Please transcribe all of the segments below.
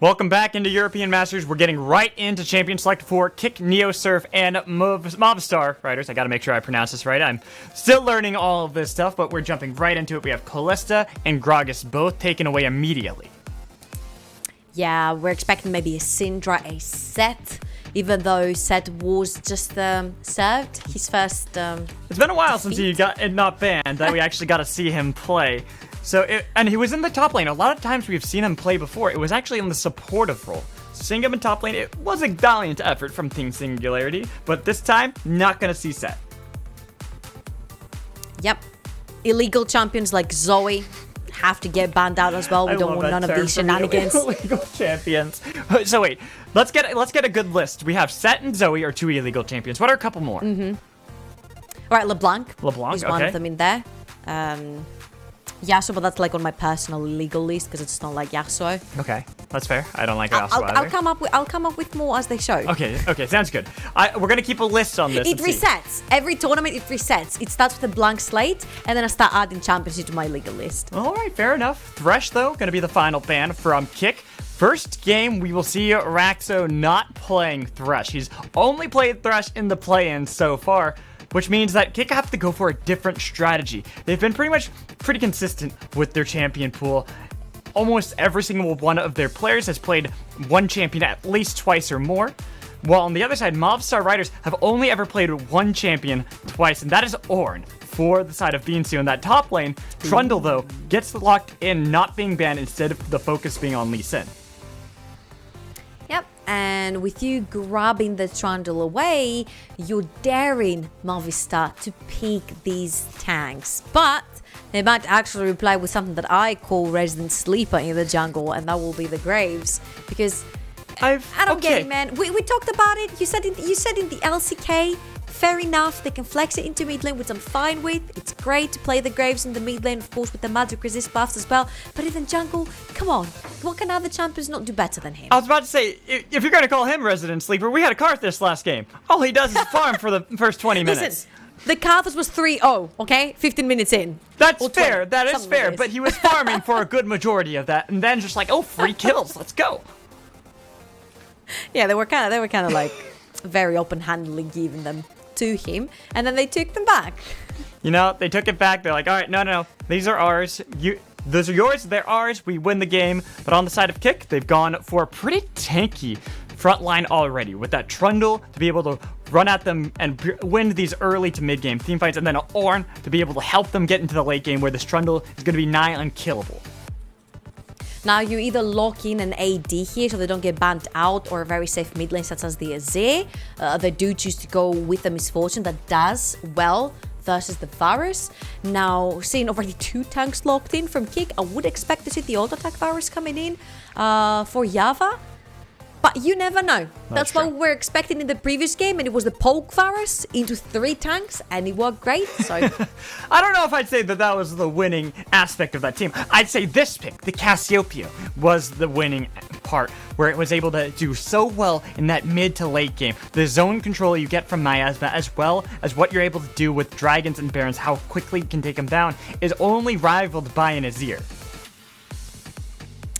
Welcome back into European Masters. We're getting right into Champion Select for K1ck Neosurf and Movistar riders. I gotta make sure I pronounce this right. I'm still learning all of this stuff, but we're jumping right into it. We have Kalista and Gragas both taken away immediately. Yeah, we're expecting maybe a Syndra, a Set, even though Set was just served his first It's been a while since he got not banned, that we actually got to see him play. And he was in the top lane. A lot of times we've seen him play before. It was actually in the supportive role. Seeing him in top lane, it was a valiant effort from Team Singularity, but this time, not gonna see Set. Yep. Illegal champions like Zoe have to get banned out as well. We don't want none of these shenanigans. Illegal champions. So wait, let's get a good list. We have Set and Zoe are two illegal champions. What are a couple more? All right, LeBlanc. LeBlanc, is one of them in there. Yasuo, but that's like on my personal illegal list because it's not like Yasuo. Okay, that's fair. I don't like Yasuo either. I'll come up with more as they show. Okay, sounds good. We're gonna keep a list on this. It resets. Every tournament, it resets. It starts with a blank slate, and then I start adding champions to my legal list. All right, fair enough. Thresh, though, gonna be the final ban from K1ck. First game, we will see Raxxo not playing Thresh. He's only played Thresh in the play-in so far, which means that K1ck have to go for a different strategy. They've been pretty consistent with their champion pool. Almost every single one of their players has played one champion at least twice or more. While on the other side, Movistar riders have only ever played one champion twice, and that is Ornn for the side of beansu. In that top lane, Trundle, though, gets locked in not being banned instead of the focus being on Lee Sin. Yep, and with you grabbing the Trundle away, you're daring Movistar to pick these tanks. But they might actually reply with something that I call resident sleeper in the jungle, and that will be the Graves. Because I don't get it, man. We talked about it. You said in the LCK. Fair enough, they can flex it into mid lane, which I'm fine with. It's great to play the Graves in the mid lane, of course, with the magic resist buffs as well. But in the jungle, come on. What can other champions not do better than him? I was about to say, if you're going to call him Resident Sleeper, we had a Karth this last game. All he does is farm for the first 20 minutes. Listen, the Karthus was 3-0, okay? 15 minutes in. That's fair, that is fair, but he was farming for a good majority of that, and then just like, oh, free kills, let's go. Yeah, they were kind of like very open-handedly giving them to him, and then they took them back. You know, they took it back. They're like, all right, no, these are ours. Those are yours, they're ours. We win the game. But on the side of K1ck, they've gone for a pretty tanky front line already with that Trundle to be able to run at them and win these early to mid game team fights, and then Ornn to be able to help them get into the late game where this Trundle is going to be nigh unkillable. Now, you either lock in an AD here so they don't get banned out, or a very safe mid lane such as the Azir. They do choose to go with the Misfortune that does well versus the Varus. Now, seeing already 2 tanks locked in from K1ck, I would expect to see the auto attack Varus coming in for JaVaaa. But you never know. That's what we were expecting in the previous game, and it was the poke Varus into 3 tanks, and it worked great. So I don't know if I'd say that was the winning aspect of that team. I'd say this pick, the Cassiopeia, was the winning part, where it was able to do so well in that mid to late game. The zone control you get from Miasma, as well as what you're able to do with Dragons and Barons, how quickly you can take them down, is only rivaled by an Azir.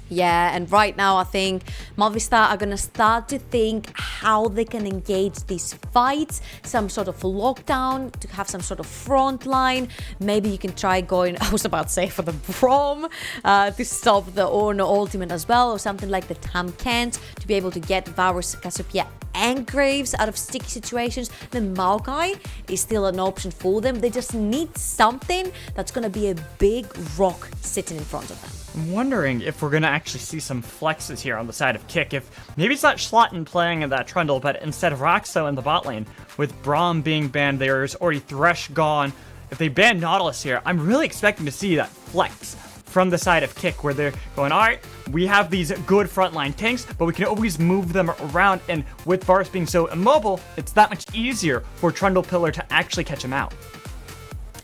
yeah, and right now I think Movistar are gonna start to think how they can engage these fights, some sort of lockdown, to have some sort of front line. Maybe you can try going, I was about to say, for the Braum to stop the Ornn ultimate as well, or something like the K1ck to be able to get Varus, Cassiopeia and Graves out of sticky situations. Then Maokai is still an option for them. They just need something that's gonna be a big rock sitting in front of them. I'm wondering if we're going to actually see some flexes here on the side of K1ck. If maybe it's not Shlatan playing in that Trundle, but instead of Raxxo in the bot lane, with Braum being banned, there's already Thresh gone. If they ban Nautilus here, I'm really expecting to see that flex from the side of K1ck, where they're going, all right, we have these good frontline tanks, but we can always move them around, and with Varus being so immobile, it's that much easier for Trundle Pillar to actually catch him out.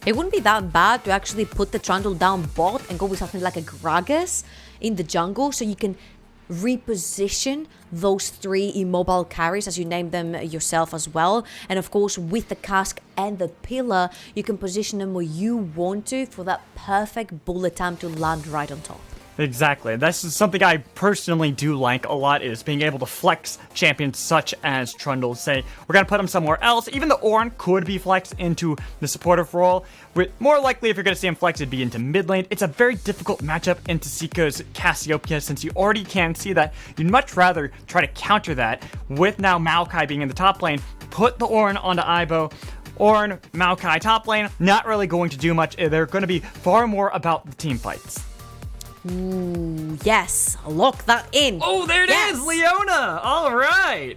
It wouldn't be that bad to actually put the Trundle down bot and go with something like a Gragas in the jungle, so you can reposition those 3 immobile carries, as you name them yourself as well. And of course, with the K1ck and the Pillar, you can position them where you want to for that perfect bullet time to land right on top. Exactly. This is something I personally do like a lot, is being able to flex champions such as Trundle. Say, we're going to put him somewhere else. Even the Ornn could be flexed into the supportive role. More likely, if you're going to see him flex, it'd be into mid lane. It's a very difficult matchup into Xico's Cassiopeia, since you already can see that. You'd much rather try to counter that with now Maokai being in the top lane. Put the Ornn onto Ibo. Ornn, Maokai top lane, not really going to do much. They're going to be far more about the team fights. Ooh, yes. Lock that in. Oh, there it is, Leona. All right.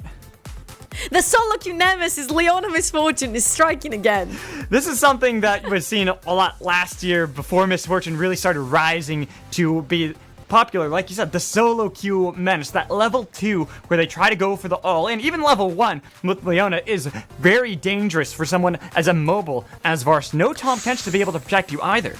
The solo queue nemesis, Leona Misfortune, is striking again. This is something that was seen a lot last year before Misfortune really started rising to be popular. Like you said, the solo queue menace, that level 2 where they try to go for the all-in. Even level 1 with Leona is very dangerous for someone as immobile as Varus. No Tom Kench to be able to protect you either.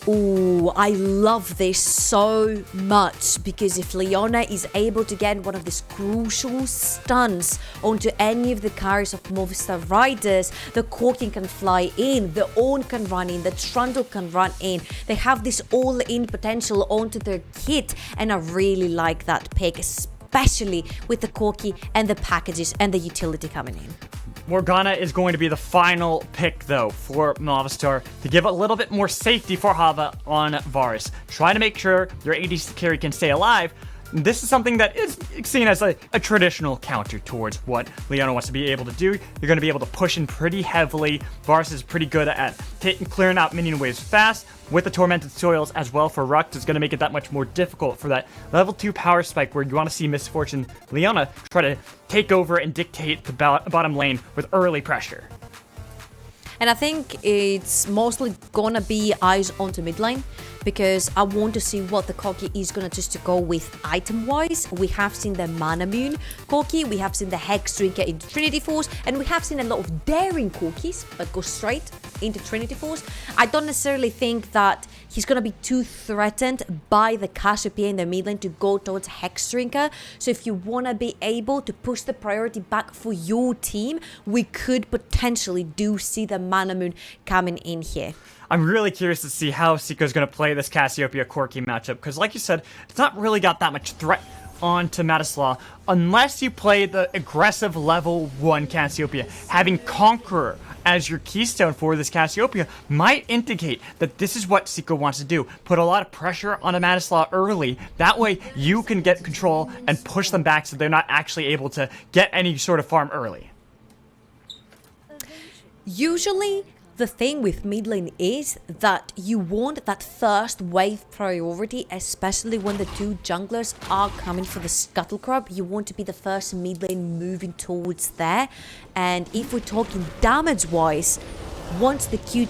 Ooh, I love this so much, because if Leona is able to get one of these crucial stuns onto any of the carries of Movistar riders, the Corki can fly in, the Ornn can run in, the Trundle can run in. They have this all-in potential onto their kit, and I really like that pick, especially with the Corki and the packages and the utility coming in. Morgana is going to be the final pick, though, for Movistar to give a little bit more safety for JaVaaa on Varus. Try to make sure your ADC carry can stay alive. This is something that is seen as a traditional counter towards what Leona wants to be able to do. You're going to be able to push in pretty heavily. Varus is pretty good at clearing out minion waves fast. With the Tormented Soils as well for rhuckz, it's going to make it that much more difficult for that level 2 power spike where you want to see Misfortune Leona try to take over and dictate the bottom lane with early pressure. And I think it's mostly gonna be eyes onto mid lane, because I want to see what the Corki is gonna choose to go with item-wise. We have seen the Mana Moon Corki, we have seen the Hex Drinker into Trinity Force, and we have seen a lot of daring Corkis that go straight into Trinity Force. I don't necessarily think that he's gonna be too threatened by the Cassiopeia in the mid lane to go towards Hex Drinker. So if you wanna be able to push the priority back for your team, we could potentially do see the Mana Moon coming in here. I'm really curious to see how Xico's going to play this Cassiopeia Corki matchup, because like you said, it's not really got that much threat onto Matislaw unless you play the aggressive level 1 Cassiopeia. Having Conqueror as your keystone for this Cassiopeia might indicate that this is what Xico wants to do. Put a lot of pressure on a Matislaw early. That way you can get control and push them back so they're not actually able to get any sort of farm early. Usually, the thing with mid lane is that you want that first wave priority, especially when the two junglers are coming for the scuttle crab. You want to be the first mid lane moving towards there. And if we're talking damage wise, once the Q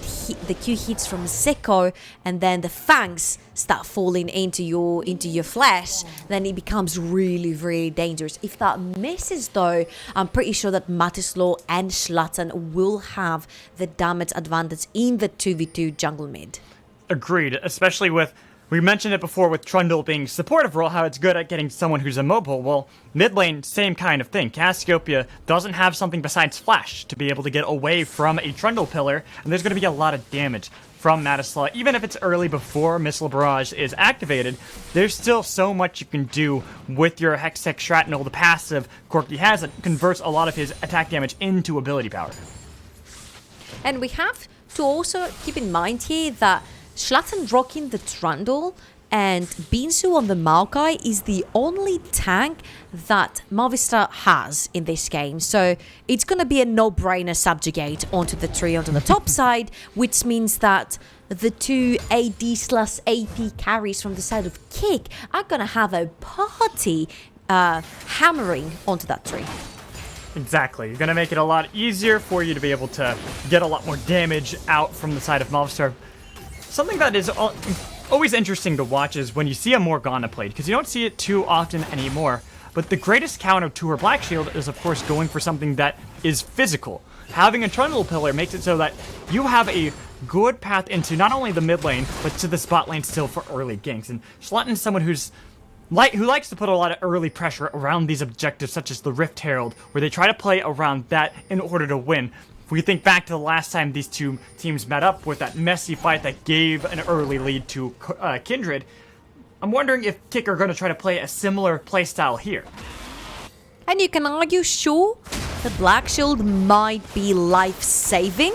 hits from Xico and then the fangs start falling into your flesh, then it becomes really dangerous. If that misses though, I'm pretty sure that Matislaw and Shlatan will have the damage advantage in the 2v2 jungle mid. Agreed, especially with, we mentioned it before with Trundle being supportive role, how it's good at getting someone who's immobile. Well, mid lane, same kind of thing. Cassiopeia doesn't have something besides Flash to be able to get away from a Trundle pillar, and there's going to be a lot of damage from Matislaw. Even if it's early before Missile Barrage is activated, there's still so much you can do with your Hextech Shrapnel, the passive Corki has, that converts a lot of his attack damage into ability power. And we have to also keep in mind here that Shlatan rocking the Trundle and beansu on the Maokai is the only tank that Movistar has in this game. So it's going to be a no-brainer subjugate onto the tree onto the top side, which means that the two AD/AP carries from the side of K1ck are going to have a party hammering onto that tree. Exactly. You're going to make it a lot easier for you to be able to get a lot more damage out from the side of Movistar. Something that is always interesting to watch is when you see a Morgana played, because you don't see it too often anymore. But the greatest counter to her Black Shield is, of course, going for something that is physical. Having a Trundle pillar makes it so that you have a good path into not only the mid lane, but to the spot lane still for early ganks. And Shlatan is someone who likes to put a lot of early pressure around these objectives, such as the Rift Herald, where they try to play around that in order to win. If we think back to the last time these two teams met up with that messy fight that gave an early lead to Kindred, I'm wondering if KiCk are going to try to play a similar playstyle here. And you can argue, sure, the Black Shield might be life-saving,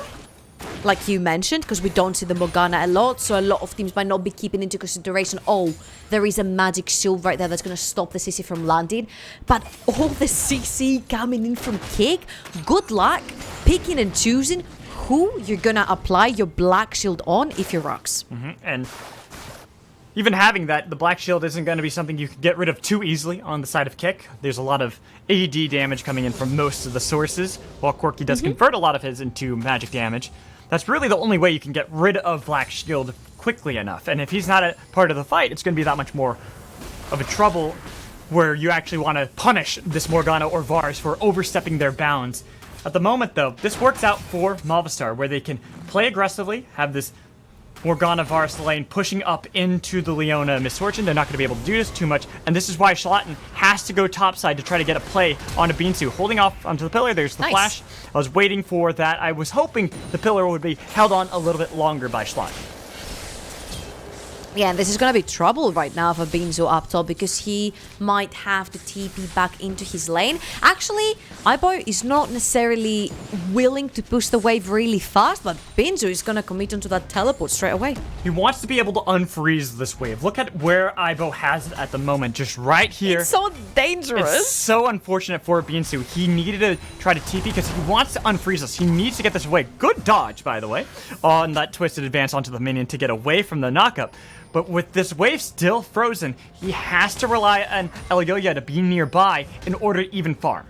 like you mentioned, because we don't see the Morgana a lot, so a lot of teams might not be keeping into consideration, oh, there is a magic shield right there that's going to stop the CC from landing. But all the CC coming in from KiCk, good luck picking and choosing who you're going to apply your Black Shield on if you're rhuckz. And even having that, the Black Shield isn't going to be something you can get rid of too easily on the side of KiCk. There's a lot of AD damage coming in from most of the sources, while Corki does convert a lot of his into magic damage. That's really the only way you can get rid of Black Shield quickly enough. And if he's not a part of the fight, it's going to be that much more of a trouble where you actually want to punish this Morgana or Varus for overstepping their bounds. At the moment, though, this works out for Movistar, where they can play aggressively, have this Morgana Varus lane pushing up into the Leona Misfortune. They're not going to be able to do this too much, and this is why Shlatan has to go topside to try to get a play on a beansu. Holding off onto the pillar, there's the flash. I was waiting for that. I was hoping the pillar would be held on a little bit longer by Shlatan. Yeah, this is going to be trouble right now for beansu up top because he might have to TP back into his lane. Actually, Aibo is not necessarily willing to push the wave really fast, but beansu is going to commit onto that teleport straight away. He wants to be able to unfreeze this wave. Look at where Aibo has it at the moment, just right here. It's so dangerous. It's so unfortunate for beansu. He needed to try to TP because he wants to unfreeze us. He needs to get this away. Good dodge, by the way, on that twisted advance onto the minion to get away from the knockup. But with this wave still frozen, he has to rely on Eloya to be nearby in order to even farm.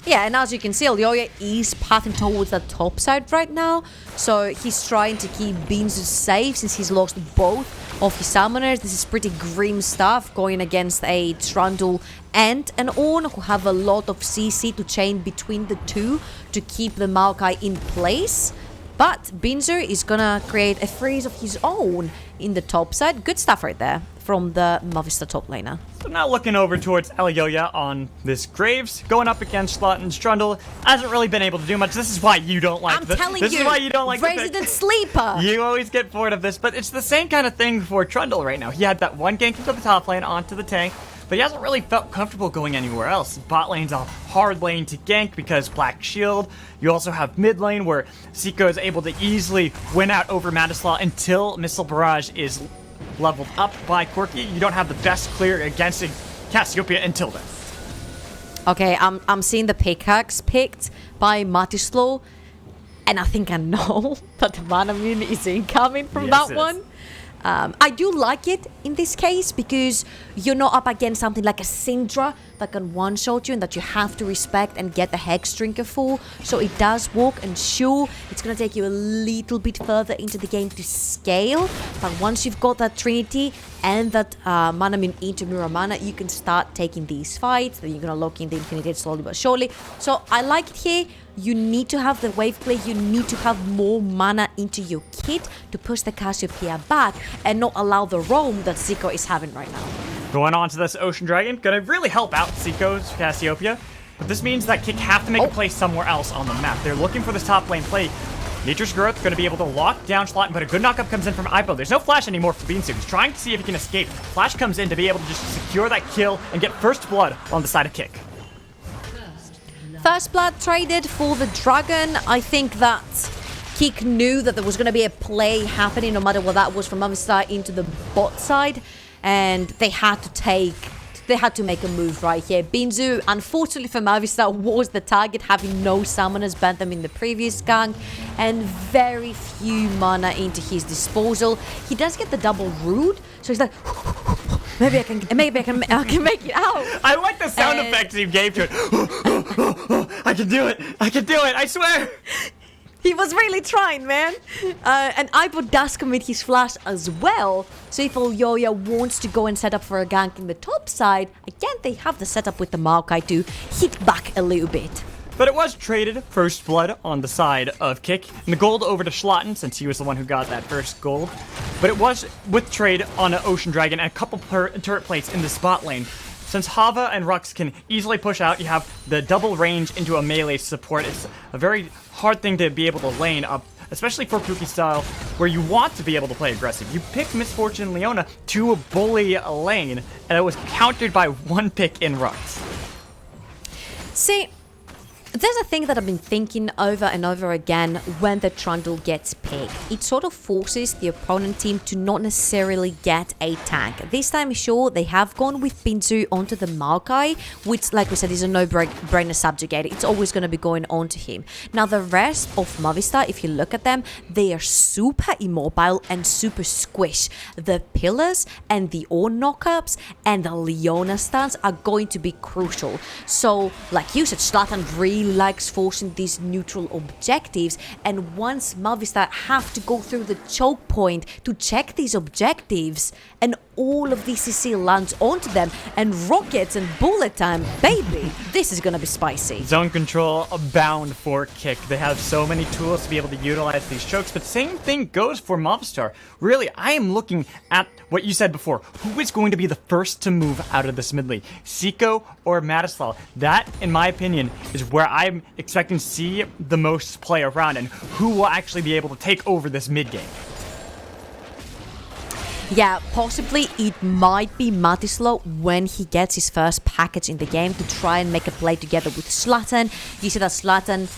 Yeah, and as you can see, Eloya is pathing towards the top side right now. So he's trying to keep beansu safe since he's lost both of his summoners. This is pretty grim stuff going against a Trundle and an Ornn who have a lot of CC to chain between the two to keep the Maokai in place. But beansu is gonna create a freeze of his own in the top side. Good stuff right there from the Movistar top laner. So now looking over towards Eloya on this Graves, going up against Shlatan's Trundle, hasn't really been able to do much. This is why you don't like this is why you don't like Resident Sleeper. You always get bored of this, but it's the same kind of thing for Trundle right now. He had that one gank into the top lane onto the tank, but he hasn't really felt comfortable going anywhere else. Bot lane's a hard lane to gank because Black Shield. You also have mid lane where Xico is able to easily win out over Matislaw until Missile Barrage is leveled up by Corki. You don't have the best clear against Cassiopeia until then. Okay, I'm seeing the pickaxe picked by Matislaw, and I think I know that the mana mune is incoming from that one. I do like it in this case because you're not up against something like a Syndra that can one-shot you and that you have to respect and get the Hex Drinker for. So it does work, and sure, it's going to take you a little bit further into the game to scale. But once you've got that Trinity and that mana mune into Mirror Mana, you can start taking these fights. Then you're going to lock in the Infinity slowly but surely. So I like it here. You need to have the wave play, you need to have more mana into your kit to push the Cassiopeia back and not allow the roam that Xico is having right now. Going on to this Ocean Dragon, gonna really help out Xico's Cassiopeia, but this means that KiCk have to make a play somewhere else on the map. They're looking for this top lane play. Nature's Growth gonna be able to lock down Shlatan, but a good knockup comes in from Aibo. There's no flash anymore for beansu. He's trying to see if he can escape. Flash comes in to be able to just secure that kill and get first blood on the side of KiCk. First blood traded for the dragon. I think that KiCk knew that there was going to be a play happening no matter what that was from Movistar into the bot side, and they had to make a move right here. beansu, unfortunately for Movistar, was the target, having no summoners, banned them in the previous gank, and very few mana into his disposal. He does get the double root, so he's like, maybe I can make it out. I like the sound effects he gave to it. I can do it, I swear. He was really trying, man. And Aibo does commit his flash as well. So if Eloya wants to go and set up for a gank in the top side, again, they have the setup with the Maokai to hit back a little bit. But it was traded first blood on the side of KiCk, and the gold over to Shlatan since he was the one who got that first gold. But it was with trade on an Ocean Dragon and a couple turret plates in the spot lane. Since JaVaaa and rhuckz can easily push out, you have the double range into a melee support. It's a very hard thing to be able to lane up especially for Puki style, where you want to be able to play aggressive. You pick Misfortune Leona to bully a lane, and it was countered by one pick in rhuckz. See, there's a thing that I've been thinking over and over again when the Trundle gets picked. It sort of forces the opponent team to not necessarily get a tank. This time, sure, they have gone with beansu onto the Maokai, which, like we said, is a no-brainer subjugator. It's always going to be going onto him. Now, the rest of Movistar, if you look at them, they are super immobile and super squish. The pillars and the Ornn knockups and the Leona stance are going to be crucial. So, like you said, Shlatan really likes forcing these neutral objectives, and once Movistar have to go through the choke point to check these objectives, and all of the CC lands onto them, and rockets and bullet time, baby, this is gonna be spicy. Zone control abound for K1ck. They have so many tools to be able to utilize these chokes, but same thing goes for Movistar. Really, I am looking at what you said before. Who is going to be the first to move out of this mid lane? Xico or Matislaw? That, in my opinion, is where I'm expecting to see the most play around, and who will actually be able to take over this mid game. Yeah, possibly it might be Matislaw when he gets his first package in the game to try and make a play together with Shlatan. You see that Shlatan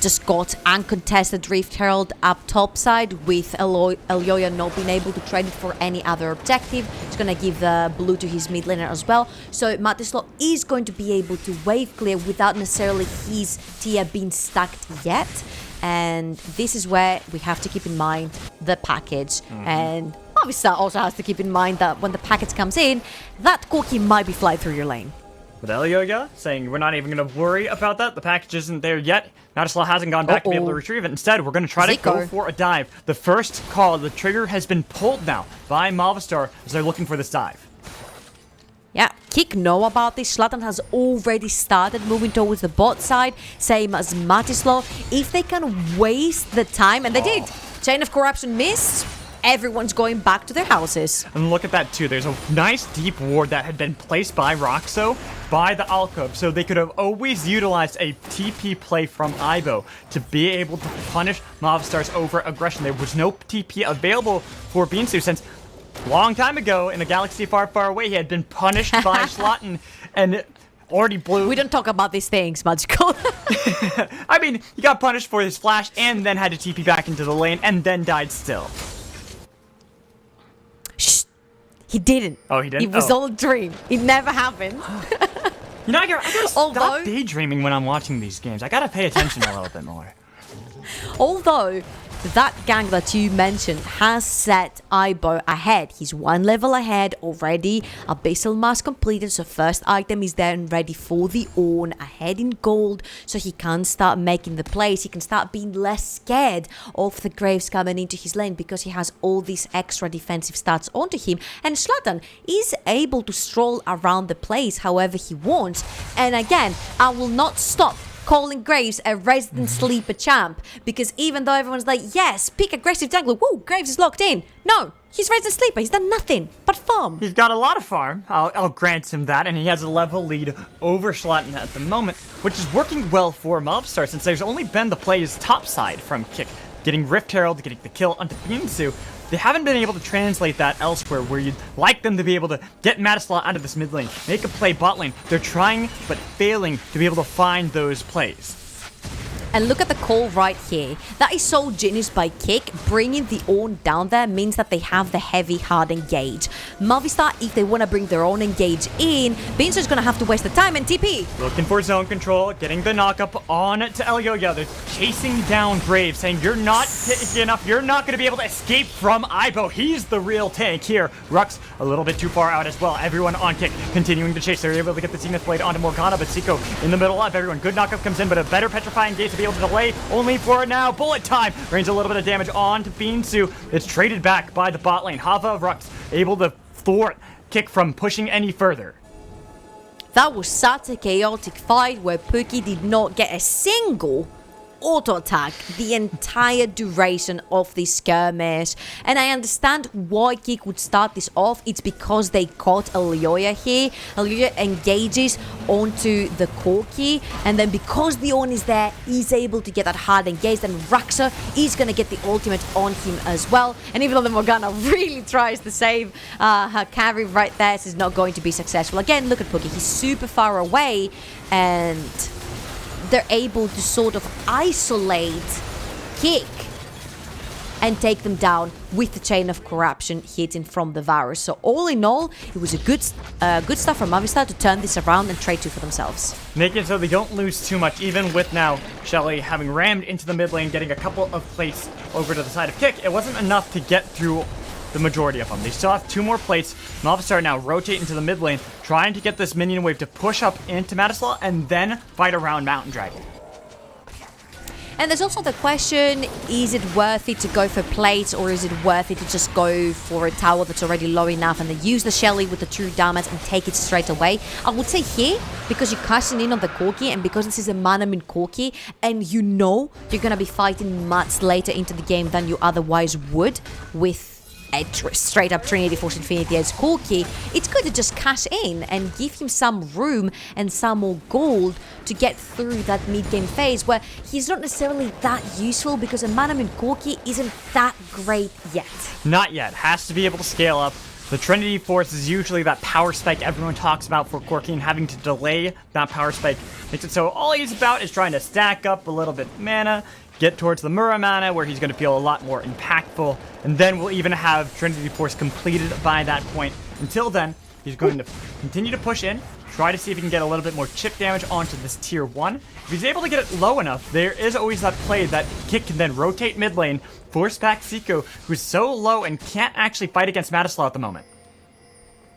just got uncontested Rift Herald up top side with Eloya not being able to trade it for any other objective. It's going to give the blue to his mid laner as well. So Matislaw is going to be able to wave clear without necessarily his tier being stacked yet. And this is where we have to keep in mind the package. And Movistar also has to keep in mind that when the package comes in, that Corki might be flying through your lane. But Eloya saying we're not even going to worry about that. The package isn't there yet. Matislaw hasn't gone back to be able to retrieve it. Instead, we're going to try to go for a dive. The first call, the trigger has been pulled now by Movistar as they're looking for this dive. Yeah, K1ck know about this. Shlatan has already started moving towards the bot side, same as Matislaw. If they can waste the time, and they did. Chain of Corruption missed. Everyone's going back to their houses. And look at that too. There's a nice deep ward that had been placed by Raxxo by the Alcove, so they could have always utilized a TP play from Ibo to be able to punish Movistar's over-aggression. There was no TP available for beansu since long time ago in a galaxy far, far away he had been punished by Shlatan and already blew. We don't talk about these things, Magical. I mean, he got punished for his flash and then had to TP back into the lane and then died still. Shh. He didn't. Oh, he didn't? It was all a dream. It never happened. You know, I gotta stop daydreaming when I'm watching these games. I gotta pay attention a little bit more. Although that gang that you mentioned has set Ibo ahead. He's one level ahead already. Abyssal Mask completed, so first item is there and ready for the Ornn, ahead in gold, so he can start making the plays. He can start being less scared of the Graves coming into his lane because he has all these extra defensive stats onto him. And Shlatan is able to stroll around the place however he wants. And again, I will not stop calling Graves a resident sleeper champ, because even though everyone's like, yes, pick aggressive jungler, woo, Graves is locked in. No, he's resident sleeper. He's done nothing but farm. He's got a lot of farm. I'll grant him that, and he has a level lead over Shlatan at the moment, which is working well for Movistar since there's only been the plays topside from K1ck, getting Rift Herald, getting the kill onto beansu. They haven't been able to translate that elsewhere, where you'd like them to be able to get Matislaw out of this mid lane, make a play bot lane. They're trying, but failing to be able to find those plays. And look at the call right here. That is so genius by K1ck. Bringing the Ornn down there means that they have the heavy hard engage. Movistar, if they want to bring their own engage in, beansu is going to have to waste the time and TP. Looking for zone control, getting the knockup on to Eloya. They're chasing down Graves, saying you're not tanky enough. You're not going to be able to escape from Ibo. He's the real tank here. rhuckz a little bit too far out as well. Everyone on K1ck continuing to chase. They're able to get the Zenith Blade onto Morgana, but Xico in the middle of everyone. Good knockup comes in, but a better petrifying gate to be able to delay. Only for now. Bullet time rains a little bit of damage on to beansu. It's traded back by the bot lane. JaVaaa rhuckz able to thwart K1ck from pushing any further. That was such a chaotic fight where Puki did not get a single auto attack the entire duration of this skirmish. And I understand why K1ck would start this off. It's because they caught Eloya here. Eloya engages onto the Corki, and then because the Ornn is there, he's able to get that hard engage. Then Raxxo is going to get the ultimate on him as well. And even though the Morgana really tries to save her carry right there, this is not going to be successful. Again, look at Puki. He's super far away, and they're able to sort of isolate K1ck and take them down with the Chain of Corruption hitting from the Varus. So all in all, it was a good stuff from Movistar to turn this around and trade 2 for themselves. Make it so they don't lose too much, even with now Shelly having rammed into the mid lane, getting a couple of plates over to the side of K1ck. It wasn't enough to get through the majority of them. They still have 2 more plates. Movistar now rotate into the mid lane, trying to get this minion wave to push up into Matislaw and then fight around Mountain Dragon. And there's also the question, is it worth it to go for plates, or is it worth it to just go for a tower that's already low enough and then use the Shelly with the true damage and take it straight away? I would say here, because you're cashing in on the Corki, and because this is a mana min Corki, and you know you're going to be fighting much later into the game than you otherwise would with a straight up Trinity Force Infinity as Corki, it's good to just cash in and give him some room and some more gold to get through that mid-game phase where he's not necessarily that useful because a mana min Corki isn't that great yet. Not yet. Has to be able to scale up. The Trinity Force is usually that power spike everyone talks about for Corki, and having to delay that power spike makes it so all he's about is trying to stack up a little bit of mana, get towards the Mura mana where he's going to feel a lot more impactful, and then we'll even have Trinity Force completed by that point. Until then, he's going to continue to push in, try to see if he can get a little bit more chip damage onto this tier 1. If he's able to get it low enough, there is always that play that K1ck can then rotate mid lane, force back Xico, who's so low and can't actually fight against Matislaw at the moment.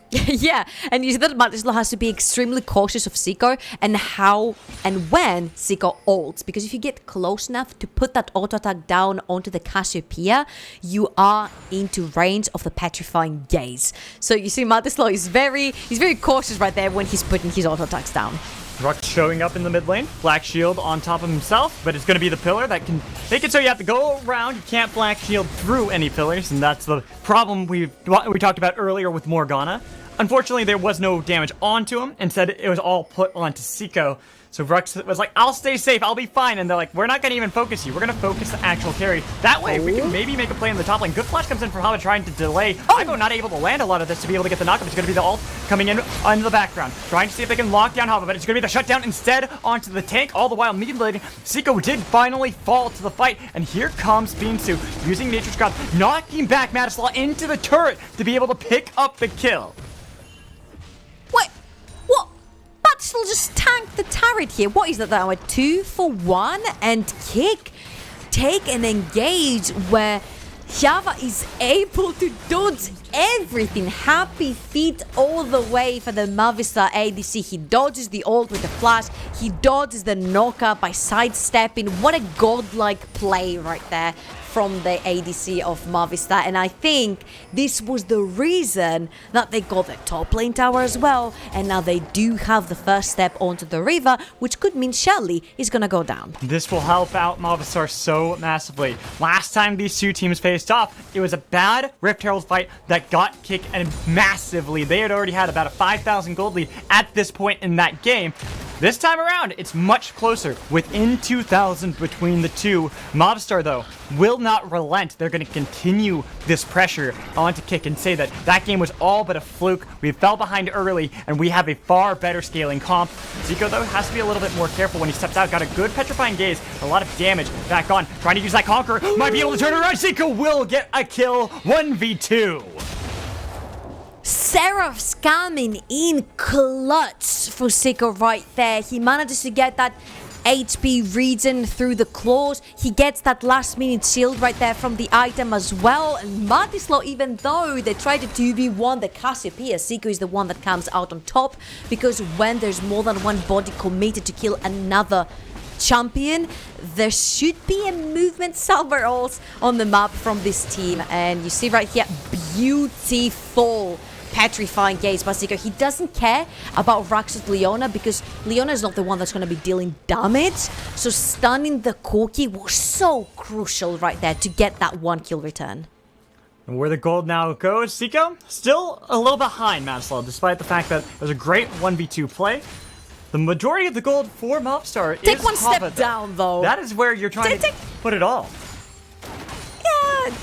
Yeah, and you see that Matislaw has to be extremely cautious of Xico and how and when Xico ults, because if you get close enough to put that auto attack down onto the Cassiopeia, you are into range of the petrifying gaze. So you see Matislaw is very cautious right there when he's putting his auto attacks down. rhuckz showing up in the mid lane, Black Shield on top of himself, but it's going to be the pillar that can make it so you have to go around. You can't Black Shield through any pillars, and that's the problem we talked about earlier with Morgana. Unfortunately, there was no damage onto him. Instead, it was all put onto Xico. So rhuckz was like, I'll stay safe, I'll be fine. And they're like, we're not going to even focus you. We're going to focus the actual carry. That way, we can maybe make a play in the top lane. Good flash comes in from Hava trying to delay. Ivo not able to land a lot of this to be able to get the knockup. It's going to be the ult coming in the background. Trying to see if they can lock down Hava, but it's going to be the shutdown instead onto the tank. All the while, mid-laning, Xico did finally fall to the fight. And here comes beansu using Nature's God, knocking back Matislaw into the turret to be able to pick up the kill. Wait, what? Matislaw just tanked the turret here. What is that now? A 2-for-1? And K1ck take and engage where JaVaaa is able to dodge everything. Happy feet all the way for the Movistar ADC. He dodges the ult with the flash. He dodges the knockup by sidestepping. What a godlike play right there from the ADC of Movistar. And I think this was the reason that they got the top lane tower as well. And now they do have the first step onto the river, which could mean Shelly is going to go down. This will help out Movistar so massively. Last time these two teams faced off, it was a bad Rift Herald fight that got K1ck and massively. They had already had about a 5,000 gold lead at this point in that game. This time around, it's much closer, within 2,000 between the two. Movistar, though, will not relent. They're going to continue this pressure onto K1ck and say that that game was all but a fluke. We fell behind early, and we have a far better scaling comp. Xico, though, has to be a little bit more careful when he steps out. Got a good petrifying gaze, a lot of damage back on. Trying to use that Conqueror, might be able to turn it around. Xico will get a kill, 1v2. Seraph's coming in clutch for Xico right there. He manages to get that HP regen through the claws. He gets that last minute shield right there from the item as well. And Matislaw, even though they try to 2v1 the Cassiopeia, Xico is the one that comes out on top, because when there's more than one body committed to kill another champion, there should be a movement somewhere else on the map from this team. And you see right here, beautiful petrifying gaze by Xico. He doesn't care about Rhuckz's Leona because Leona is not the one that's going to be dealing damage. So stunning the Corki was so crucial right there to get that 1 kill return. And where the gold now goes, Xico still a little behind Matislaw, despite the fact that it was a great 1v2 play. The majority of the gold for Movistar is Take one step JaVaaa, down, though. That is where you're trying to put it all. Yeah,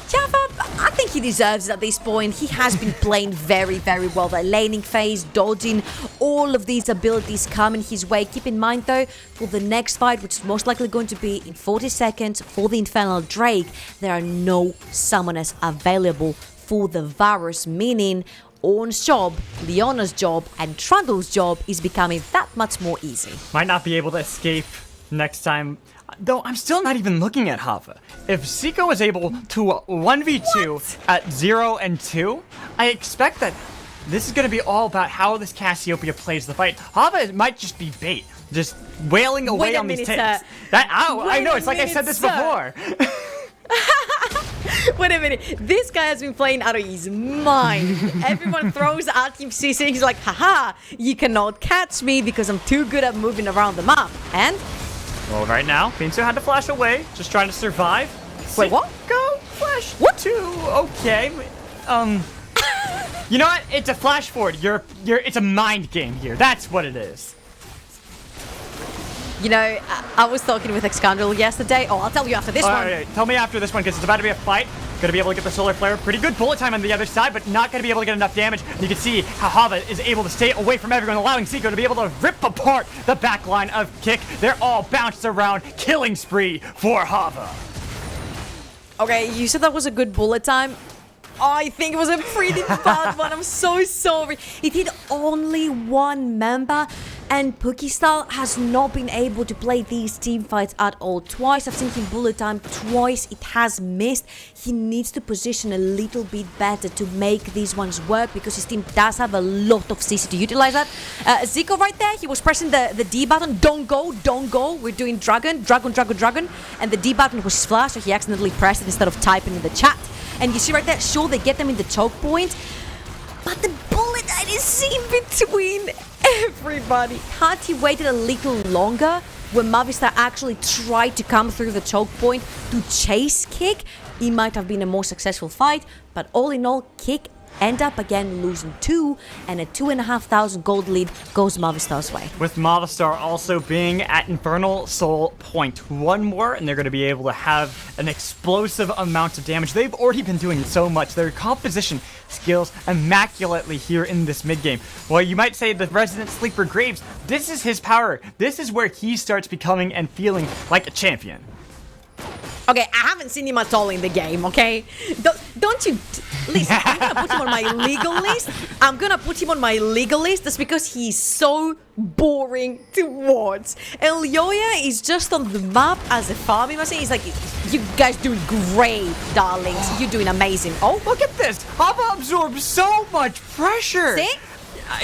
JaVaaa, I think he deserves it at this point. He has been playing very, very well. The laning phase, dodging, all of these abilities coming his way. Keep in mind, though, for the next fight, which is most likely going to be in 40 seconds for the Infernal Drake, there are no summoners available for the Varus, meaning Ornn's job, Leona's job, and Trundle's job is becoming that much more easy. Might not be able to escape next time. Though I'm still not even looking at JaVaaa. If Xico is able to 1v2 at 0 and 2, I expect that this is going to be all about how this Cassiopeia plays the fight. JaVaaa might just be bait, just wailing away on these tanks. I know, it's like I said this before. Wait a minute, this guy has been playing out of his mind. Everyone throws at him CC, he's like, haha, you cannot catch me because I'm too good at moving around the map. And? Well, right now, beansu had to flash away, just trying to survive. Wait, what? Go flash. What? Okay. You know what? It's a flash forward. It's a mind game here. That's what it is. You know, I was talking with Excandrel yesterday. Oh, I'll tell you after this one. Right, tell me after this one, because it's about to be a fight. Gonna be able to get the solar flare. Pretty good bullet time on the other side, but not gonna be able to get enough damage. And you can see how JaVaaa is able to stay away from everyone, allowing Xico to be able to rip apart the backline of Kick. They're all bounced around. Killing spree for JaVaaa. Okay, you said that was a good bullet time. I think it was a pretty bad one. I'm so sorry. It hit only one member, and Puki style has not been able to play these team fights at all. Twice I've seen him bullet time, twice it has missed. He needs to position a little bit better to make these ones work because his team does have a lot of CC to utilize that. Xico right there, he was pressing the D button. Don't go. We're doing dragon. And the D button was flashed, so he accidentally pressed it instead of typing in the chat. And you see right there, sure, they get them in the choke point, but the bullet that is in between everybody. Had he waited a little longer, when Movistar actually tried to come through the choke point to chase Kick, it might have been a more successful fight, but all in all, Kick end up again losing 2, and a 2,500 gold lead goes Movistar's way. With Movistar also being at Infernal Soul point 1 more, and they're going to be able to have an explosive amount of damage. They've already been doing so much. Their composition skills immaculately here in this mid game. Well, you might say the resident sleeper Graves, this is his power. This is where he starts becoming and feeling like a champion. Okay, I haven't seen him at all in the game, okay? Don't you... Listen, I'm gonna put him on my legal list. That's because he's so boring to watch. Eloya is just on the map as a farming machine. He's like, you guys doing great, darlings. You're doing amazing. Oh, look at this. JaVaaa absorbs so much pressure. See?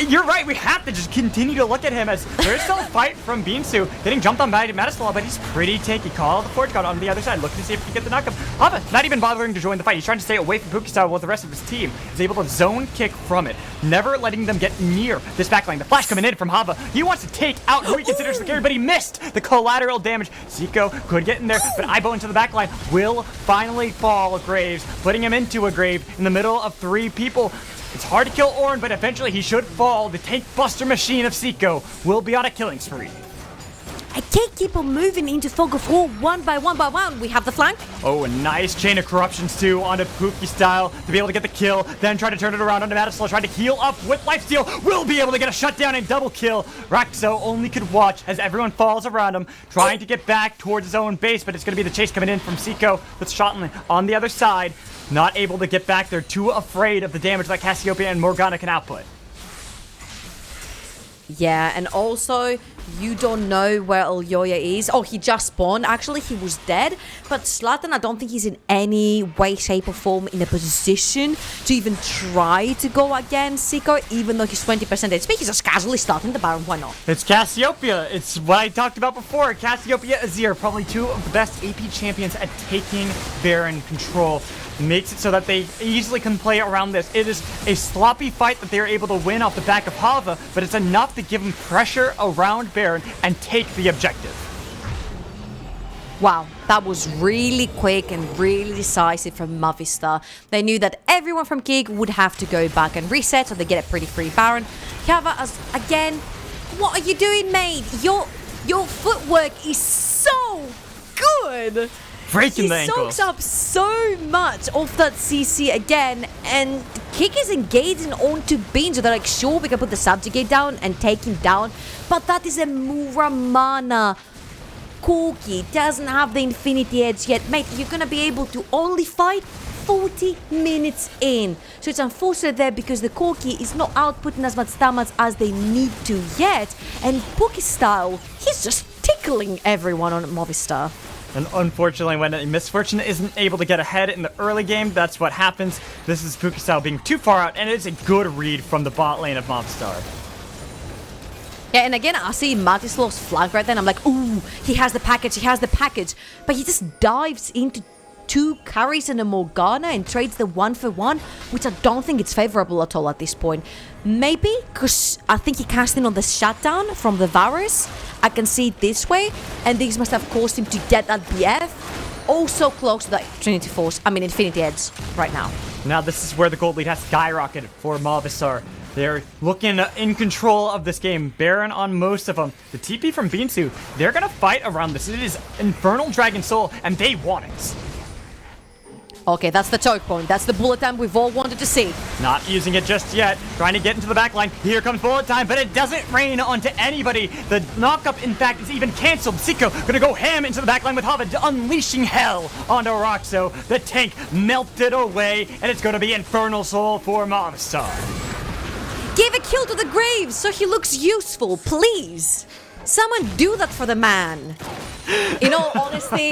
You're right, we have to just continue to look at him as there's still a fight from beansu, getting jumped on by Matislaw, but he's pretty tanky. Call the Forge God on the other side, looking to see if he can get the knockup. JaVaaa not even bothering to join the fight. He's trying to stay away from Puki style while the rest of his team is able to zone Kick from it, never letting them get near this backline. The flash coming in from JaVaaa. He wants to take out who he considers the carry, but he missed the collateral damage. Xico could get in there, but Ibo into the backline will finally fall. Graves, putting him into a grave in the middle of 3 people. It's hard to kill Ornn, but eventually he should fall. The tank buster machine of Xico will be on a killing spree. I can't keep on moving into Fog of War one by one. We have the flank. Oh, a nice chain of corruptions too onto Puki style to be able to get the kill. Then try to turn it around onto Matislaw, trying to heal up with lifesteal. Will be able to get a shutdown and double kill. Raxxo only could watch as everyone falls around him, trying to get back towards his own base, but it's going to be the chase coming in from Xico with Shlatan on the other side. Not able to get back. They're too afraid of the damage that Cassiopeia and Morgana can output. Yeah, and also, you don't know where Eloya is. Oh, he just spawned. Actually, he was dead. But Shlatan, I don't think he's in any way, shape, or form in a position to even try to go against Xico, even though he's 20% HP. He's just casually starting the Baron. Why not? It's Cassiopeia. It's what I talked about before. Cassiopeia, Azir, probably two of the best AP champions at taking Baron control. Makes it so that they easily can play around this. It is a sloppy fight that they're able to win off the back of JaVaaa, but it's enough to give them pressure around Baron and take the objective. Wow, that was really quick and really decisive from Movistar. They knew that everyone from K1ck would have to go back and reset, so they get a pretty free Baron. JaVaaa, again, what are you doing, mate? Your footwork is so good. Breaking the ankles. He soaks up so much of that CC again, and K1ck is engaging onto beansu. They're like, sure, we can put the subjugate down and take him down, but that is a Muramana. Corki doesn't have the Infinity Edge yet. Mate, you're gonna be able to only fight 40 minutes in. So it's unfortunate there because the Corki is not outputting as much damage as they need to yet, and Puki style, he's just tickling everyone on Movistar. And unfortunately, when a Misfortune isn't able to get ahead in the early game, that's what happens. This is Puki style being too far out, and it's a good read from the bot lane of Movistar. Yeah, and again, I see Matislaw's flag right there, and I'm like, ooh, he has the package, but he just dives into 2 carries and a Morgana and trades the 1-for-1, which I don't think it's favorable at all at this point. Maybe because I think he cast in on the shutdown from the Varus. I can see it this way, and this must have caused him to get that BF. Also close to that Infinity Edge right now. Now this is where the gold lead has skyrocketed for Movistar. They're looking in control of this game. Baron on most of them. The TP from beansu, they're going to fight around this. It is Infernal Dragon Soul, and they want it. Okay, that's the choke point. That's the bullet time we've all wanted to see. Not using it just yet. Trying to get into the back line. Here comes bullet time, but it doesn't rain onto anybody. The knockup, in fact, is even canceled. Xico gonna go ham into the back line with JaVaaa, unleashing hell onto Raxxo. The tank melted away, and it's gonna be Infernal Soul for Movistar. Give a kill to the grave so he looks useful, please. Someone do that for the man. In all honesty,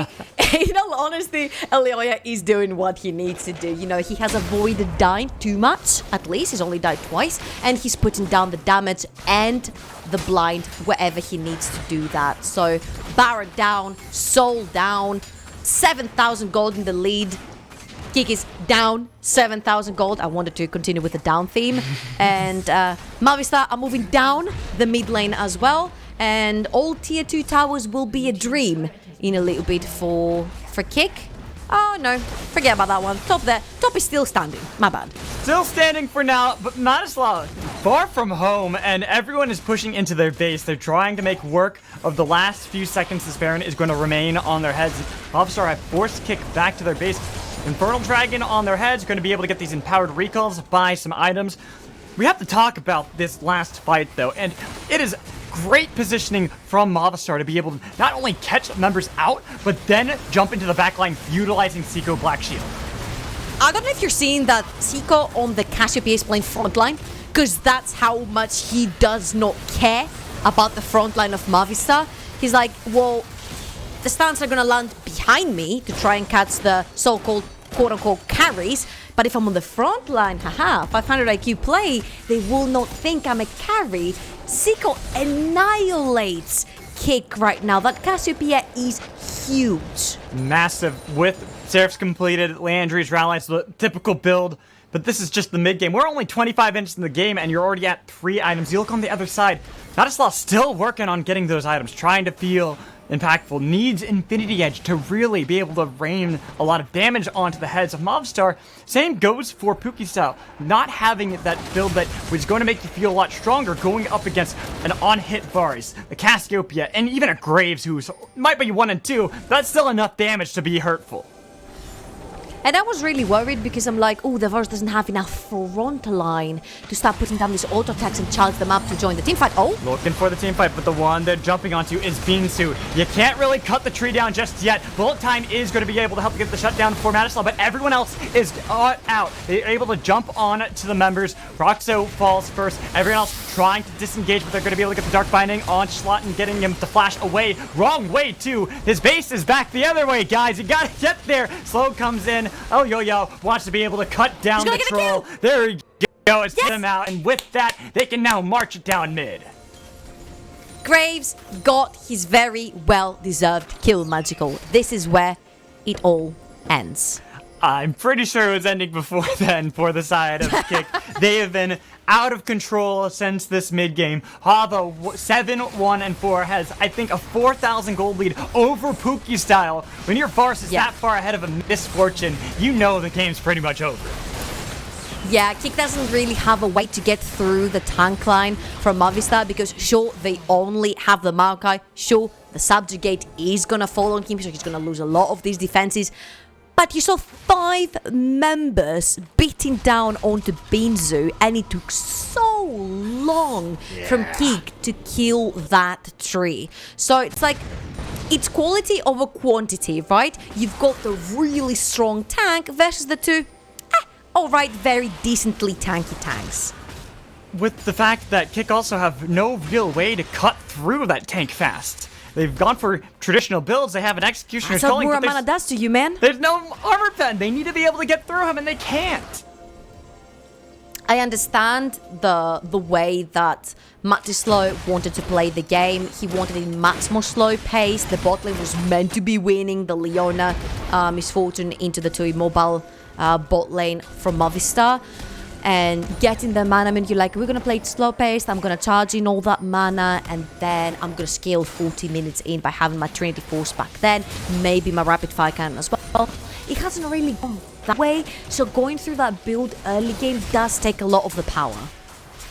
Eloya is doing what he needs to do. You know, he has avoided dying too much, at least. He's only died twice. And he's putting down the damage and the blind wherever he needs to do that. So, Baron down, Soul down, 7,000 gold in the lead. K1ck is down 7,000 gold. I wanted to continue with the down theme. And Movistar are moving down the mid lane as well. And all tier 2 towers will be a dream in a little bit for K1ck. Oh no, forget about that one. Top there. Top is still standing. My bad. Still standing for now, but Matislaw far from home, and everyone is pushing into their base. They're trying to make work of the last few seconds this Baron is going to remain on their heads. Movistar have forced K1ck back to their base. Infernal Dragon on their heads, going to be able to get these empowered recalls, buy some items. We have to talk about this last fight, though, and it is great positioning from Movistar to be able to not only catch members out, but then jump into the backline utilizing Xico Black Shield. I don't know if you're seeing that Xico on the Cassiopeia front line, because that's how much he does not care about the front line of Movistar. He's like, well, the stuns are going to land behind me to try and catch the so-called quote-unquote carries, but if I'm on the front line, haha, 500 IQ play, they will not think I'm a carry. Xico annihilates K1ck right now. That Cassiopeia is huge. Massive with Seraphs completed, Landry's rallies, the typical build. But this is just the mid game. We're only 25 minutes in the game, and you're already at 3 items. You look on the other side. Matislaw still working on getting those items, trying to feel impactful. Needs Infinity Edge to really be able to rain a lot of damage onto the heads of Movistar. Same goes for Puki style. Not having that build that was going to make you feel a lot stronger going up against an on-hit Varus, a Cassiopeia, and even a Graves who might be 1 and 2. That's still enough damage to be hurtful. And I was really worried because I'm like, oh, the Varus doesn't have enough front line to start putting down these auto attacks and charge them up to join the team fight. Oh! Looking for the team fight, but the one they're jumping onto is beansu. You can't really cut the tree down just yet. Bullet time is going to be able to help get the shutdown for Matislaw, but everyone else is out. They're able to jump on to the members. Raxxo falls first. Everyone else trying to disengage, but they're going to be able to get the Dark Binding on Shlatan, getting him to flash away. Wrong way, too. His base is back the other way, guys. You got to get there. Slow comes in. Eloya wants to be able to cut down the troll. There we go. It's him out. And with that, they can now march it down mid. Graves got his very well-deserved kill, Magical. This is where it all ends. I'm pretty sure it was ending before then for the side of K1ck. They have been out of control since this mid-game. JaVaaa 7-1-4 has, I think, a 4,000 gold lead over Puki style. When your Varus is that far ahead of a misfortune, you know the game's pretty much over. Yeah, K1ck doesn't really have a way to get through the tank line from Movistar because sure, they only have the Maokai. Sure, the subjugate is gonna fall on him, so he's gonna lose a lot of these defenses. But you saw 5 members beating down onto beansu, and it took so long from K1ck to kill that tree. So it's like, it's quality over quantity, right? You've got the really strong tank versus the two, alright, very decently tanky tanks. With the fact that K1ck also have no real way to cut through that tank fast. They've gone for traditional builds. They have an executioner. That's what Morgana does to you, man. There's no armor pen. They need to be able to get through him, and they can't. I understand the way that Matislaw wanted to play the game. He wanted a much more slow pace. The bot lane was meant to be winning. The Leona misfortune into the 2 immobile bot lane from Movistar. And getting the mana, I mean, you're like, we're going to play it slow paced, I'm going to charge in all that mana, and then I'm going to scale 40 minutes in by having my Trinity Force back then, maybe my Rapid Fire Cannon as well. It hasn't really gone that way, so going through that build early game does take a lot of the power.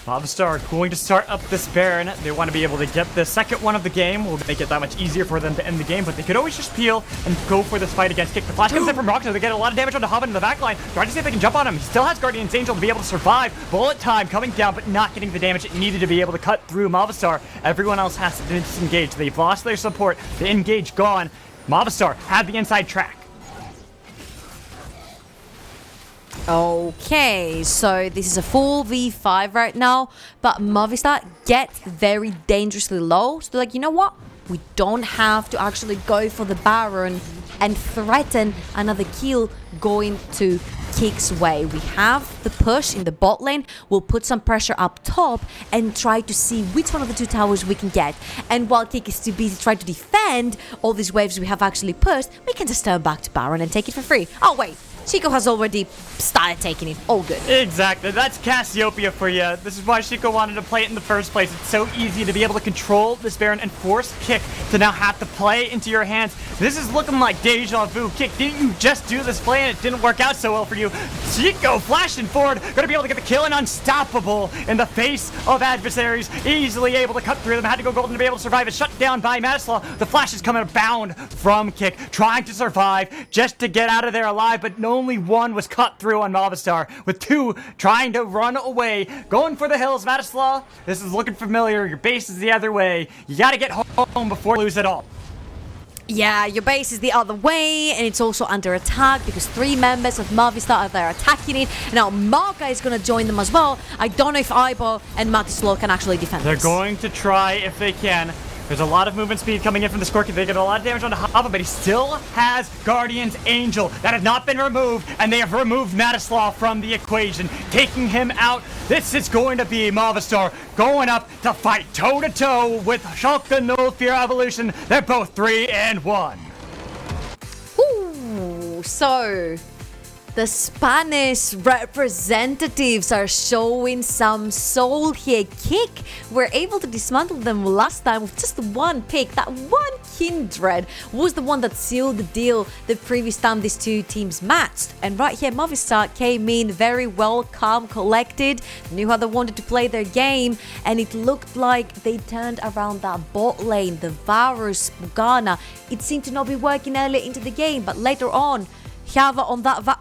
Movistar going to start up this Baron. They want to be able to get the second one of the game. Will make it that much easier for them to end the game, but they could always just peel and go for this fight against K1ck. The flash comes in from Raxxo. They get a lot of damage onto JaVaaa in the backline. Trying to see if they can jump on him. He still has Guardian's Angel to be able to survive. Bullet time coming down, but not getting the damage it needed to be able to cut through Movistar. Everyone else has to disengage. They've lost their support. The engage gone. Movistar had the inside track. Okay, so this is a full V5 right now, but Movistar get very dangerously low. So they're like, you know what? We don't have to actually go for the Baron and threaten another kill going to K1ck's way. We have the push in the bot lane. We'll put some pressure up top and try to see which one of the 2 towers we can get. And while K1ck is too busy trying to defend all these waves we have actually pushed, we can just turn back to Baron and take it for free. Oh, wait. Xico has already started taking it. All good. Exactly. That's Cassiopeia for you. This is why Xico wanted to play it in the first place. It's so easy to be able to control this Baron and force K1ck to now have to play into your hands. This is looking like deja vu. K1ck, didn't you just do this play and it didn't work out so well for you? Xico flashing forward, gonna be able to get the kill and unstoppable in the face of adversaries. Easily able to cut through them. Had to go golden to be able to survive. It's shut down by Matislaw. The flash is coming bound from K1ck, trying to survive just to get out of there alive, but only one was cut through on Movistar, with 2 trying to run away. Going for the hills, Matislaw. This is looking familiar. Your base is the other way. You gotta get home before you lose it all. Yeah, your base is the other way, and it's also under attack because 3 members of Movistar are there attacking it. Now, Maokai is going to join them as well. I don't know if Aibo and Matislaw can actually defend They're this. going to try if they can. There's a lot of movement speed coming in from this Corki. They get a lot of damage onto JaVaaa, but he still has Guardian's Angel. That has not been removed, and they have removed Matislaw from the equation, taking him out. This is going to be Movistar going up to fight toe-to-toe with Shlatan No Fear Evolution. They're both 3-1. Ooh, so the Spanish representatives are showing some soul here. K1ck were able to dismantle them last time with just 1 pick. That 1 Kindred was the one that sealed the deal the previous time these 2 teams matched. And right here, Movistar came in very well, calm, collected, knew how they wanted to play their game, and it looked like they turned around that bot lane, the Varus, Morgana. It seemed to not be working earlier into the game, but later on, JaVaaa on that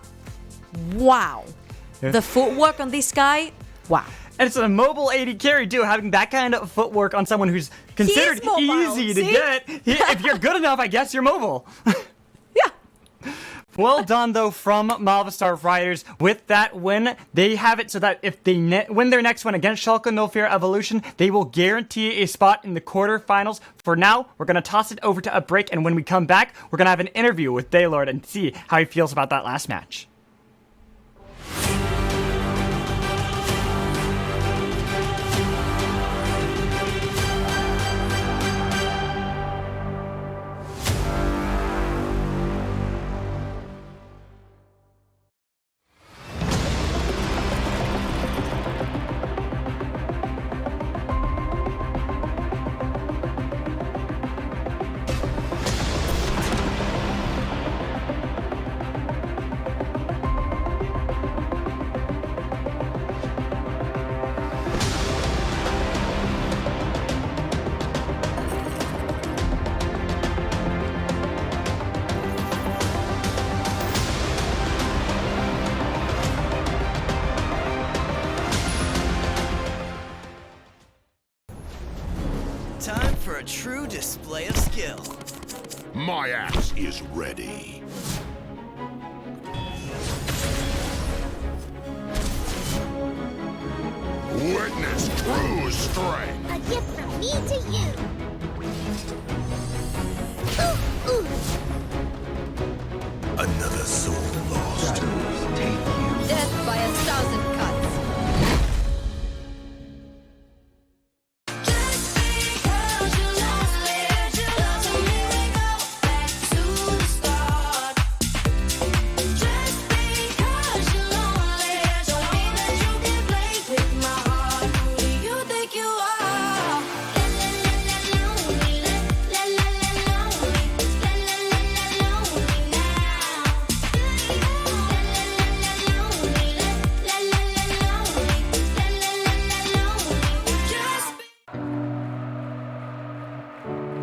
wow. Yeah. The footwork on this guy, wow. And it's a mobile AD carry too, having that kind of footwork on someone who's considered easy to get. If you're good enough, I guess you're mobile. Yeah. Well done, though, from Movistar Riders. With that win, they have it so that if they win their next one against Schalke No Fear Evolution, they will guarantee a spot in the quarterfinals. For now, we're going to toss it over to a break, and when we come back, we're going to have an interview with Daylord and see how he feels about that last match. Time for a true display of skill. My axe is ready. Witness true strength. A gift from me to you. Ooh, ooh. Another soul lost. Death by 1,000 cuts.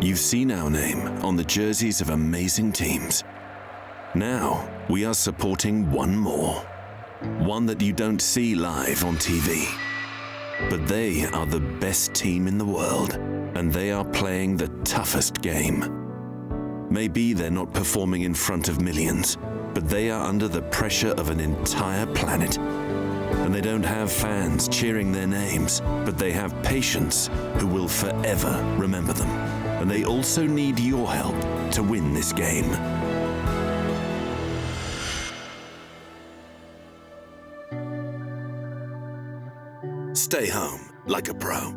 You've seen our name on the jerseys of amazing teams. Now, we are supporting one more. One that you don't see live on TV. But they are the best team in the world, and they are playing the toughest game. Maybe they're not performing in front of millions, but they are under the pressure of an entire planet. And they don't have fans cheering their names, but they have patients who will forever remember them. And they also need your help to win this game. Stay home like a pro.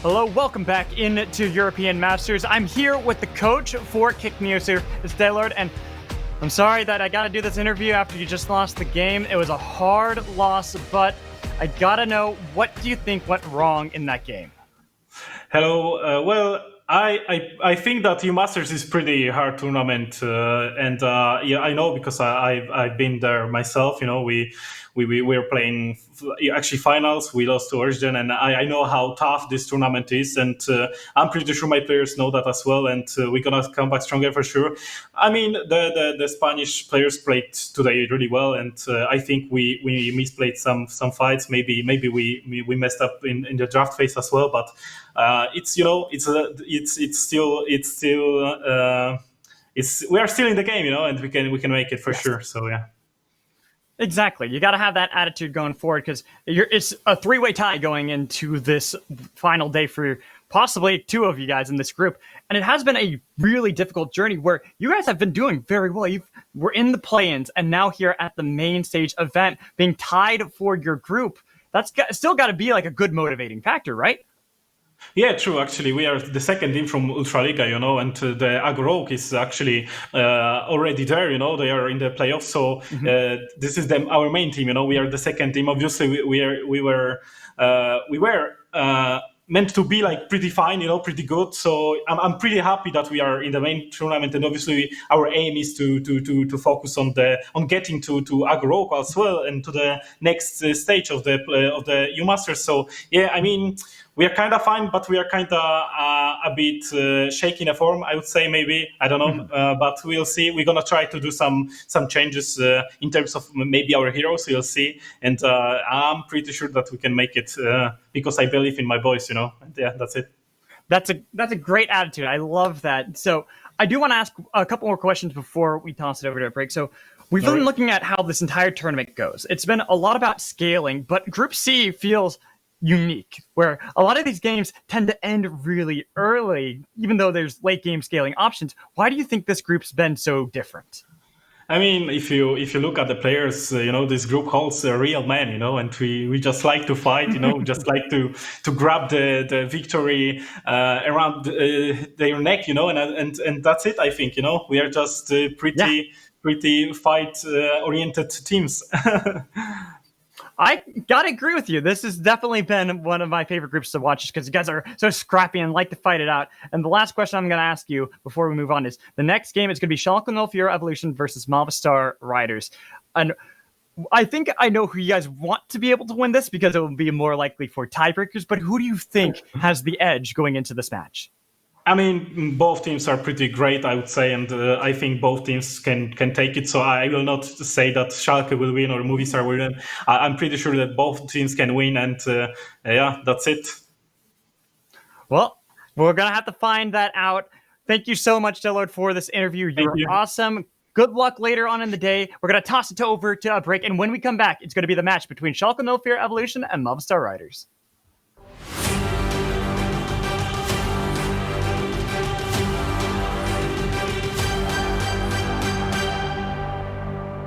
Hello, welcome back into European Masters. I'm here with the coach for K1ck Neosurf, Stellard, and I'm sorry that I got to do this interview after you just lost the game. It was a hard loss, but I got to know, what do you think went wrong in that game? Hello. Well, I think that EU Masters is pretty hard tournament, and yeah, I know because I've been there myself. You know, we were playing actually finals. We lost to Ornn, and I know how tough this tournament is, and I'm pretty sure my players know that as well. And we're gonna come back stronger for sure. I mean, the Spanish players played today really well, and I think we misplayed some fights. Maybe we messed up in the draft phase as well, but. It's we are still in the game, and we can make it for sure. So yeah. Exactly. You got to have that attitude going forward because it's a three-way tie going into this final day for possibly two of you guys in this group. And it has been a really difficult journey where you guys have been doing very well. We're in the play-ins and now here at the main stage event being tied for your group. That's still got to be like a good motivating factor, right? Yeah, true. Actually, we are the second team from Ultraliga, and the rhuckz is actually already there. They are in the playoffs. So this is our main team. We are the second team. Obviously, we were meant to be like pretty fine, pretty good. So I'm pretty happy that we are in the main tournament, and obviously our aim is to focus on getting to rhuckz as well and to the next stage of the EU Masters. So yeah, I mean. We are kind of fine, but we are kind of a bit shaky in the form, I would say, maybe. I don't know, but we'll see. We're going to try to do some changes in terms of maybe our heroes. We'll see. And I'm pretty sure that we can make it because I believe in my boys, And yeah, that's it. That's a great attitude. I love that. So I do want to ask a couple more questions before we toss it over to a break. So we've been looking at how this entire tournament goes. It's been a lot about scaling, but Group C feels unique, where a lot of these games tend to end really early, even though there's late game scaling options. Why do you think this group's been so different? I mean, if you look at the players, this group holds a real man, and we just like to fight, just like to grab the victory around their neck, and that's it. I think, we are just pretty fight oriented teams. I gotta agree with you. This has definitely been one of my favorite groups to watch because you guys are so scrappy and like to fight it out. And the last question I'm going to ask you before we move on is the next game is going to be Shlatan Evolution versus Movistar Riders. And I think I know who you guys want to be able to win this because it will be more likely for tiebreakers. But who do you think has the edge going into this match? I mean, both teams are pretty great, I would say, and I think both teams can take it. So I will not say that Schalke will win or Movistar will win. I'm pretty sure that both teams can win, and yeah, that's it. Well, we're going to have to find that out. Thank you so much, Stellard, for this interview. You're awesome. Good luck later on in the day. We're going to toss it over to a break, and when we come back, it's going to be the match between Shlatan Evolution and Movistar Riders.